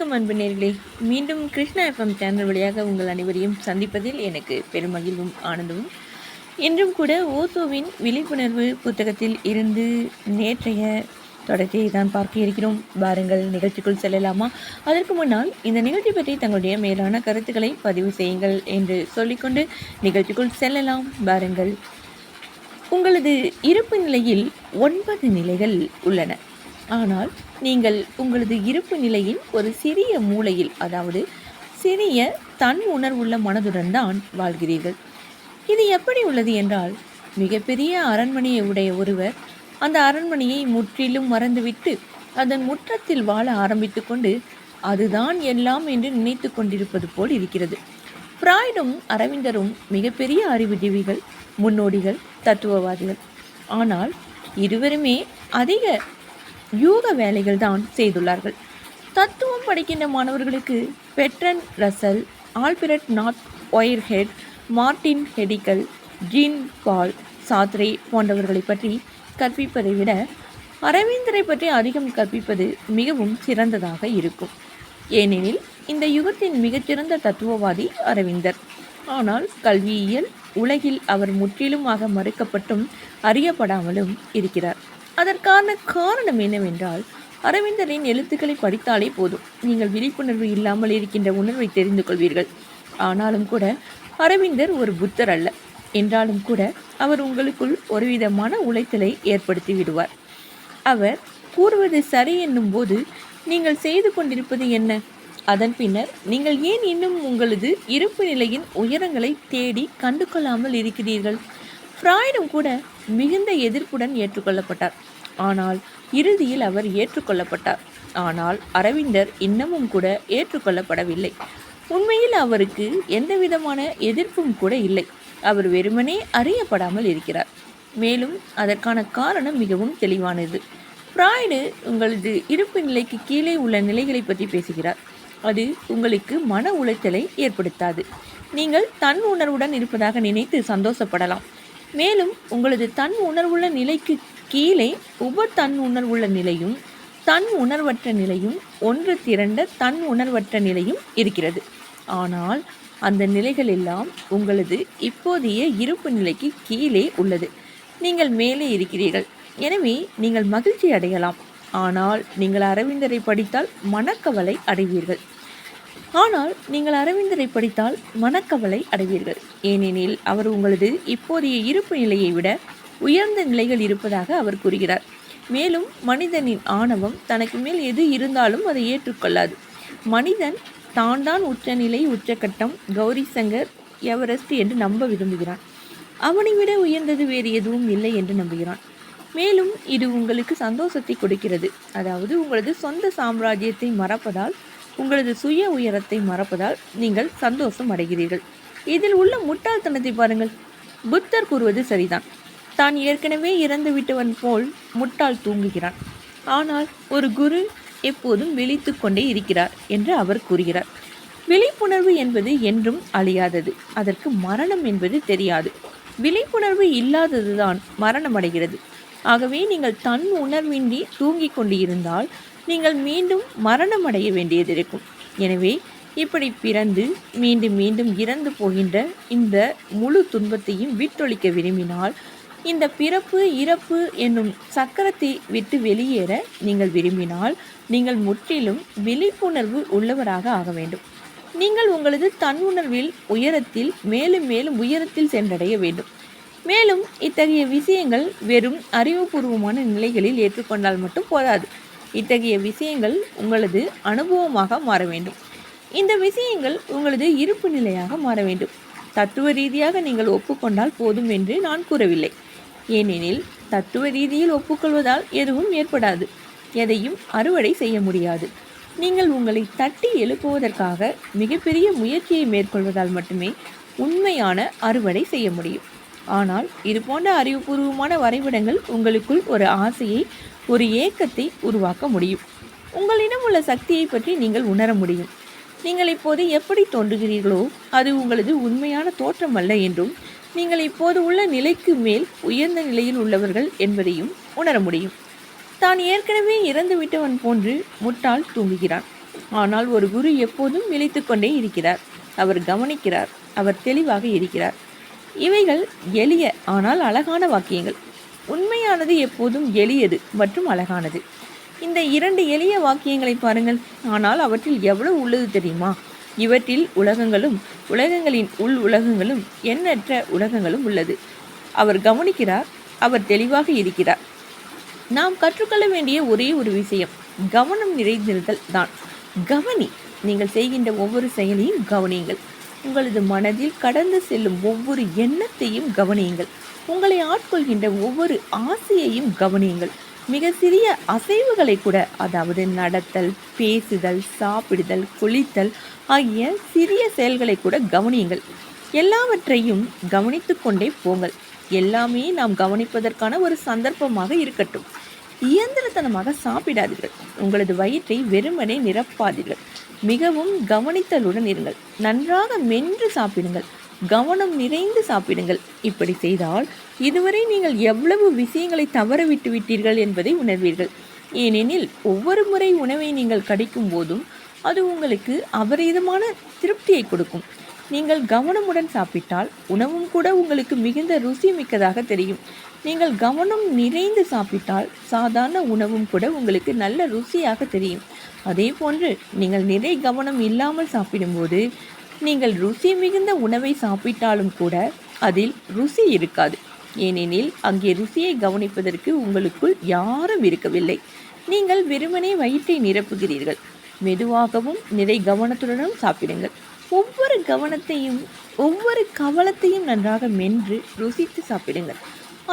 வணக்கம் அன்பு நேயர்களே. மீண்டும் கிருஷ்ணா எஃப்எம் சேனல் வழியாக உங்கள் அனைவரையும் சந்திப்பதில் எனக்கு பெருமகிழ்வும் ஆனந்தமும். இன்றும் கூட ஓசோவின் விழிப்புணர்வு புத்தகத்தில் இருந்து நேற்றைய தொடர்ச்சியை தான் பார்க்க இருக்கிறோம். வாருங்கள் நிகழ்ச்சிக்குள் செல்லலாமா? அதற்கு முன்னால் இந்த நிகழ்ச்சி பற்றி தங்களுடைய மேலான கருத்துக்களை பதிவு செய்யுங்கள் என்று சொல்லிக்கொண்டு நிகழ்ச்சிக்குள் செல்லலாம். வாருங்கள். உங்களது இருப்பு நிலையில் 9 நிலைகள் உள்ளன. ஆனால் நீங்கள் உங்களது இருப்பு நிலையின் ஒரு சிறிய மூலையில், அதாவது சிறிய தன் உணர்வுள்ள மனதுடன் தான் வாழ்கிறீர்கள். இது எப்படி உள்ளது என்றால், மிகப்பெரிய அரண்மனையை உடைய ஒருவர் அந்த அரண்மனையை முற்றிலும் மறந்துவிட்டு அதன் முற்றத்தில் வாழ ஆரம்பித்து கொண்டு அதுதான் எல்லாம் என்று நினைத்து கொண்டிருப்பது போல் இருக்கிறது. ஃப்ராய்டும் அரவிந்தரும் மிகப்பெரிய அறிவுஜீவிகள், முன்னோடிகள், தத்துவவாதிகள். ஆனால் இருவருமே அதிக யூக வேலைகள் தான் செய்துள்ளார்கள். தத்துவம் படிக்கின்ற மாணவர்களுக்கு Bertrand Russell, Alfred North Whitehead, Martin Heidegger, Jean Paul Sartre போன்றவர்களை பற்றி கற்பிப்பதை விட அரவிந்தரை பற்றி அதிகம் கற்பிப்பது மிகவும் சிறந்ததாக இருக்கும். ஏனெனில் இந்த யுகத்தின் மிகச்சிறந்த தத்துவவாதி அரவிந்தர். ஆனால் கல்வியியல் உலகில் அவர் முற்றிலுமாக மறுக்கப்பட்டும் அறியப்படாமலும் இருக்கிறார். அதற்கான காரணம் என்னவென்றால், அரவிந்தரின் எழுத்துக்களை படித்தாலே போதும், நீங்கள் விழிப்புணர்வு இல்லாமல் இருக்கின்ற உணர்வை தெரிந்து கொள்வீர்கள். ஆனாலும் கூட அரவிந்தர் ஒரு புத்தர் அல்ல என்றாலும் கூட அவர் உங்களுக்குள் ஒருவித மன உளைச்சலை ஏற்படுத்தி விடுவார். அவர் கூறுவது சரி என்னும் போது நீங்கள் செய்து கொண்டிருப்பது என்ன? அதன் பின்னர் நீங்கள் ஏன் இன்னும் உங்களது இருப்பு நிலையின் உயரங்களை தேடி கண்டு கொள்ளாமல் இருக்கிறீர்கள்? ஃப்ராய்டும் கூட மிகுந்த எதிர்ப்புடன் ஏற்றுக்கொள்ளப்பட்டார். ஆனால் இறுதியில் அவர் ஏற்றுக்கொள்ளப்பட்டார். ஆனால் அரவிந்தர் இன்னமும் கூட ஏற்றுக்கொள்ளப்படவில்லை. உண்மையில் அவருக்கு எந்த விதமான எதிர்ப்பும் கூட இல்லை. அவர் வெறுமனே அறியப்படாமல் இருக்கிறார். மேலும் அதற்கான காரணம் மிகவும் தெளிவானது. ஃப்ராய்டு உங்களது இருப்பு நிலைக்கு கீழே உள்ள நிலைகளை பற்றி பேசுகிறார். அது உங்களுக்கு மன உளைச்சலை ஏற்படுத்தாது. நீங்கள் தன் உணர்வுடன் இருப்பதாக நினைத்து சந்தோஷப்படலாம். மேலும் உங்களது தன் உணர்வுள்ள நிலைக்கு கீழே தன் உணர்வுள்ள நிலையும் தன் உணர்வற்ற நிலையும் ஒன்று திரண்ட தன் உணர்வற்ற நிலையும் இருக்கிறது. ஆனால் அந்த நிலைகள் எல்லாம் உங்களது இப்போதைய இருப்பு நிலைக்கு கீழே உள்ளது. நீங்கள் மேலே இருக்கிறீர்கள். எனவே நீங்கள் மகிழ்ச்சி அடையலாம். ஆனால் நீங்கள் அரவிந்தரை படித்தால் மனக்கவலை அடைவீர்கள். ஏனெனில் அவர் உங்களது இப்போதைய இருப்பு நிலையை விட உயர்ந்த நிலைகள் இருப்பதாக அவர் கூறுகிறார். மேலும் மனிதனின் ஆணவம் தனக்கு மேல் எது இருந்தாலும் அதை ஏற்றுக்கொள்ளாது. மனிதன் தான் உச்சநிலை, உச்சக்கட்டம், கௌரி சங்கர், எவரெஸ்ட் என்று நம்ப விரும்புகிறான். அவனை விட உயர்ந்தது வேறு எதுவும் இல்லை என்று நம்புகிறான். மேலும் இது உங்களுக்கு சந்தோஷத்தை கொடுக்கிறது. அதாவது உங்களது சொந்த சாம்ராஜ்யத்தை மறப்பதால், உங்களது சுய உயரத்தை மறப்பதால் நீங்கள் சந்தோஷம் அடைகிறீர்கள். இதில் உள்ள முட்டாள்தனத்தை பாருங்கள். புத்தர் கூறுவது சரிதான். தான் ஏற்கனவே இறந்து விட்டவன் போல் முட்டாள் தூங்குகிறான். ஆனால் ஒரு குரு எப்போதும் விழித்து கொண்டே இருக்கிறார் என்று அவர் கூறுகிறார். விழிப்புணர்வு என்பது என்றும் அழியாதது. அதற்கு மரணம் என்பது தெரியாது. விழிப்புணர்வு இல்லாததுதான் மரணம் அடைகிறது. ஆகவே நீங்கள் தன் உணர்வின்றி தூங்கிக் கொண்டு இருந்தால் நீங்கள் மீண்டும் மரணம் அடைய வேண்டியதிருக்கும். எனவே இப்படி பிறந்து மீண்டும் மீண்டும் இறந்து போகின்ற இந்த முழு துன்பத்தையும் விட்டொழிக்க விரும்பினால், இந்த பிறப்பு இறப்பு என்னும் சக்கரத்தை விட்டு வெளியேற நீங்கள் விரும்பினால், நீங்கள் முற்றிலும் விழிப்புணர்வு உள்ளவராக ஆக வேண்டும். நீங்கள் உங்களது தன்னுணர்வில் உயரத்தில் மேலும் மேலும் உயரத்தில் சென்றடைய வேண்டும். மேலும் இத்தகைய விஷயங்கள் வெறும் அறிவுபூர்வமான நிலைகளில் ஏற்றுக்கொண்டால் மட்டும் போதாது. இத்தகைய விஷயங்கள் உங்களது அனுபவமாக மாற வேண்டும். இந்த விஷயங்கள் உங்களது இருப்பு நிலையாக மாற வேண்டும். தத்துவ ரீதியாக நீங்கள் ஒப்புக்கொண்டால் போதும் என்று நான் கூறவில்லை. ஏனெனில் தத்துவ ரீதியில் ஒப்புக்கொள்வதால் எதுவும் ஏற்படாது. எதையும் அறுவடை செய்ய முடியாது. நீங்கள் உங்களை தட்டி எழுப்புவதற்காக மிகப்பெரிய முயற்சியை மேற்கொள்வதால் மட்டுமே உண்மையான அறுவடை செய்ய முடியும். ஆனால் இது போன்ற அறிவுபூர்வமான வரைபடங்கள் உங்களுக்குள் ஒரு ஆசையை, ஒரு ஏக்கத்தை உருவாக்க முடியும். உங்களிடம் உள்ள சக்தியை பற்றி நீங்கள் உணர முடியும். நீங்கள் இப்போது எப்படி தோன்றுகிறீர்களோ அது உங்களது உண்மையான தோற்றம் அல்ல என்றும், நீங்கள் இப்போது உள்ள நிலைக்கு மேல் உயர்ந்த நிலையில் உள்ளவர்கள் என்பதையும் உணர முடியும். தான் ஏற்கனவே இறந்து விட்டவன் போன்று முட்டாள் தூங்குகிறான். ஆனால் ஒரு குரு எப்போதும் விழித்துக் கொண்டே இருக்கிறார். அவர் கவனிக்கிறார். அவர் தெளிவாக இருக்கிறார். இவைகள் எளிய ஆனால் அழகான வாக்கியங்கள். உண்மையானது எப்போதும் எளியது மற்றும் அழகானது. இந்த 2 எளிய வாக்கியங்களை பாருங்கள். ஆனால் அவற்றில் எவ்வளவு உள்ளது தெரியுமா? இவற்றில் உலகங்களும் உலகங்களின் உள் உலகங்களும் எண்ணற்ற உலகங்களும் உள்ளது. அவர் கவனிக்கிறார். அவர் தெளிவாக இருக்கிறார். நாம் கற்றுக்கொள்ள வேண்டிய ஒரே ஒரு விஷயம் கவனம் நிறைந்திருத்தல் தான். கவனி. நீங்கள் செய்கின்ற ஒவ்வொரு செயலையும் கவனியுங்கள். உங்களது மனதில் கடந்து செல்லும் ஒவ்வொரு எண்ணத்தையும் கவனியுங்கள். உங்களை ஆட்கொள்கின்ற ஒவ்வொரு ஆசையையும் கவனியுங்கள். மிக சிறிய அசைவுகளை கூட, அதாவது நடத்தல், பேசுதல், சாப்பிடுதல், குளித்தல் ஆகிய சிறிய செயல்களை கூட கவனியுங்கள். எல்லாவற்றையும் கவனித்து கொண்டே போங்கள். எல்லாமே நாம் கவனிப்பதற்கான ஒரு சந்தர்ப்பமாக இருக்கட்டும். இயந்திரத்தனமாக சாப்பிடாதீர்கள். உங்களது வயிற்றை வெறுமனே நிரப்பாதீர்கள். மிகவும் கவனித்தலுடன் இருங்கள். நன்றாக மென்று சாப்பிடுங்கள். கவனம் நிறைந்து சாப்பிடுங்கள். இப்படி செய்தால் இதுவரை நீங்கள் எவ்வளவு விஷயங்களை தவற விட்டு விட்டீர்கள் என்பதை உணர்வீர்கள். ஏனெனில் ஒவ்வொரு முறை உணவை நீங்கள் கடிக்கும் போதும் அது உங்களுக்கு அபரிதமான திருப்தியை கொடுக்கும். நீங்கள் கவனமுடன் சாப்பிட்டால் உணவும் கூட உங்களுக்கு மிகுந்த ருசி மிக்கதாக தெரியும். நீங்கள் கவனம் நிறைந்து சாப்பிட்டால் சாதாரண உணவும் கூட உங்களுக்கு நல்ல ருசியாக தெரியும். அதே போன்று நீங்கள் நிறை கவனம் இல்லாமல் சாப்பிடும்போது நீங்கள் ருசி மிகுந்த உணவை சாப்பிட்டாலும் கூட அதில் ருசி இருக்காது. ஏனெனில் அங்கே ருசியை கவனிப்பதற்கு உங்களுக்குள் யாரும் இருக்கவில்லை. நீங்கள் வெறுமனே வயிற்றை நிரப்புகிறீர்கள். மெதுவாகவும் நிறை கவனத்துடனும் சாப்பிடுங்கள். ஒவ்வொரு கவலத்தையும் நன்றாக மென்று ருசித்து சாப்பிடுங்கள்.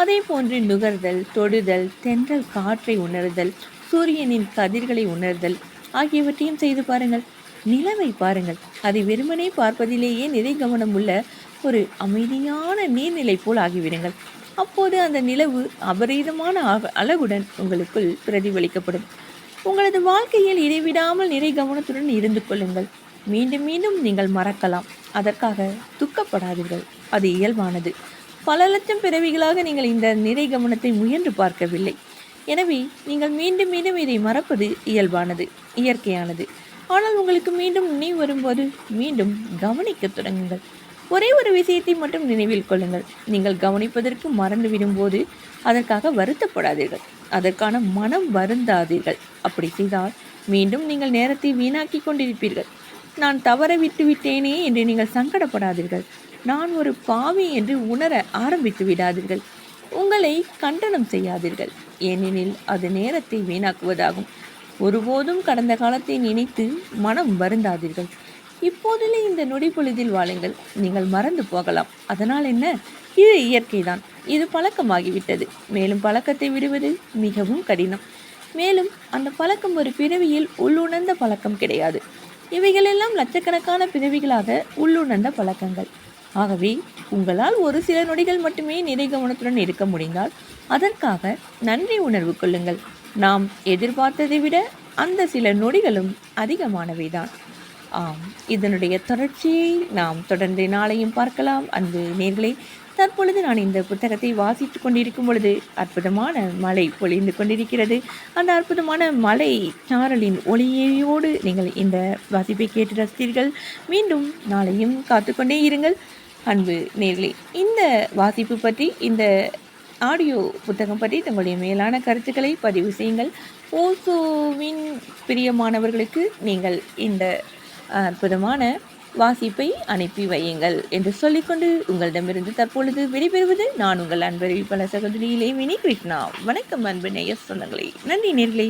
அதே போன்று நுகர்தல், தொடுதல், தென்றல் காற்றை உணர்தல், சூரியனின் கதிர்களை உணர்தல் ஆகியவற்றையும் செய்து பாருங்கள். நிலவை பாருங்கள். அதை வெறுமனே பார்ப்பதிலேயே நிறை கவனம் உள்ள ஒரு அமைதியான நீர்நிலை போல் ஆகிவிடுங்கள். அப்போது அந்த நிலவு அபரீதமான அழகுடன் உங்களுக்குள் பிரதிபலிக்கப்படும். உங்களது வாழ்க்கையில் இடைவிடாமல் நிறை கவனத்துடன் இருந்து கொள்ளுங்கள். மீண்டும் மீண்டும் நீங்கள் மறக்கலாம். அதற்காக துக்கப்படாதீர்கள். அது இயல்பானது. பல லட்சம் பிறவிகளாக நீங்கள் இந்த நிறை கவனத்தை முயன்று பார்க்கவில்லை. எனவே நீங்கள் மீண்டும் மீண்டும் இதை மறப்பது இயல்பானது, இயற்கையானது. ஆனால் உங்களுக்கு மீண்டும் நினைவு வரும்போது மீண்டும் கவனிக்க தொடங்குங்கள். ஒரே ஒரு விஷயத்தை மட்டும் நினைவில் கொள்ளுங்கள். நீங்கள் கவனிப்பதற்கு மறந்துவிடும் போது அதற்காக வருத்தப்படாதீர்கள். அதற்கான மனம் வருந்தாதீர்கள். அப்படி செய்தால் மீண்டும் நீங்கள் நேரத்தை வீணாக்கி கொண்டிருப்பீர்கள். நான் தவற விட்டு விட்டேனே என்று நீங்கள் சங்கடப்படாதீர்கள். நான் ஒரு பாவி என்று உணர ஆரம்பித்து விடாதீர்கள். உங்களை கண்டனம் செய்யாதீர்கள். ஏனெனில் அது நேரத்தை வீணாக்குவதாகும். ஒருபோதும் கடந்த காலத்தை நினைத்து மனம் வருந்தாதீர்கள். இப்போதிலே இந்த நொடி பொழுதில் வாழுங்கள். நீங்கள் மறந்து போகலாம். அதனால் என்ன? இது இயற்கைதான். இது பழக்கமாகிவிட்டது. மேலும் பழக்கத்தை விடுவது மிகவும் கடினம். மேலும் அந்த பழக்கம் ஒரு பிறவியில் உள்ளுணர்ந்த பழக்கம் கிடையாது. இவைகளெல்லாம் லட்சக்கணக்கான பிறவிகளாக உள்ளுணர்ந்த பழக்கங்கள். ஆகவே உங்களால் ஒரு சில நொடிகள் மட்டுமே நிறை கவனத்துடன் இருக்க முடிந்தால் அதற்காக நன்றி உணர்வு கொள்ளுங்கள். நாம் எதிர்பார்த்ததை விட அந்த சில நொடிகளும் அதிகமானவைதான். ஆம், இதனுடைய தொடர்ச்சியை நாம் தொடர்ந்து நாளையும் பார்க்கலாம். அன்பு நேயர்களே, தற்பொழுது நான் இந்த புத்தகத்தை வாசித்து கொண்டிருக்கும் பொழுது அற்புதமான மழை பொழிந்து கொண்டிருக்கிறது. அந்த அற்புதமான மழை சாரலின் ஒளியோடு நீங்கள் இந்த வாசிப்பை கேட்டு ரசித்தீர்கள். மீண்டும் நாளையும் காத்துக்கொண்டே இருங்கள். அன்பு நேயர்களே, இந்த வாசிப்பு பற்றி, இந்த ஆடியோ புத்தகம் பற்றி தங்களுடைய மேலான கருத்துக்களை பதிவு செய்யுங்கள். ஓசோவின் பிரியமானவர்களுக்கு நீங்கள் இந்த அற்புதமான வாசிப்பை அனுப்பி வையுங்கள் என்று சொல்லிக்கொண்டு உங்களிடமிருந்து தற்பொழுது விடைபெறுவது நான் உங்கள் அன்பறிவிப்பாளர் சகோதரி லேவினி கிருஷ்ணா. வணக்கம் அன்பு நேயர் சொந்தங்களே. நன்றி நேயர்களே.